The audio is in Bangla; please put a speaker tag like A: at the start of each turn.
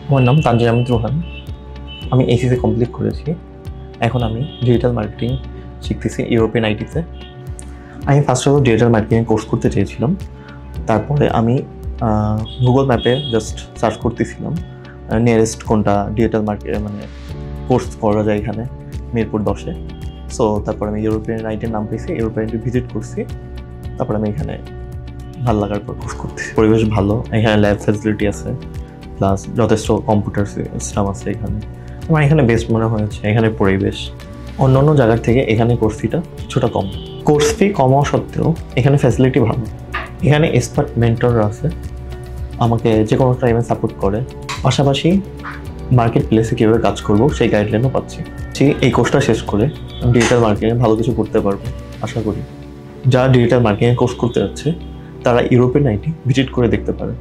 A: আমার নাম তানজির আহমেদ রোহান। আমি এইচএসসি কমপ্লিট করেছি। এখন আমি ডিজিটাল মার্কেটিং শিখতেছি ইউরোপিয়ান আইটিতে। আমি first of all digital marketing course করতে চেয়েছিলাম। তারপরে আমি গুগল ম্যাপে জাস্ট সার্চ করতেছিলাম নিয়ারেস্ট কোনটা ডিজিটাল মানে কোর্স করা যায় এখানে মিরপুর 10-এ। সো তারপর আমি ইউরোপিয়ান আইটির নাম পেয়েছি, ইউরোপিয়ান আইটি ভিজিট করছি। তারপর আমি এখানে ভালো লাগার পর কোর্স করতেছি। পরিবেশ ভালো, এখানে ল্যাব ফ্যাসিলিটি আছে, প্লাস যথেষ্ট কম্পিউটার সিস্টেম আছে এখানে। আমার এখানে বেস্ট মনে হয়েছে এখানে পরিবেশ। অন্য অন্য জায়গার থেকে এখানে কোর্স ফিটা কিছুটা কম। কোর্স ফি কম হওয়া সত্ত্বেও এখানে ফ্যাসিলিটি ভালো। এখানে এক্সপার্ট মেন্টররা আছে, আমাকে যে কোনো টাইমে সাপোর্ট করে। পাশাপাশি মার্কেট প্লেসে কীভাবে কাজ করবো সেই গাইডলাইনও পাচ্ছি। এই কোর্সটা শেষ করে আমি ডিজিটাল মার্কেটিংয়ে ভালো কিছু করতে পারবো আশা করি। যারা ডিজিটাল মার্কেটিং কোর্স করতে যাচ্ছে তারা ইউরোপিয়ান আইটি ভিজিট করে দেখতে পারে।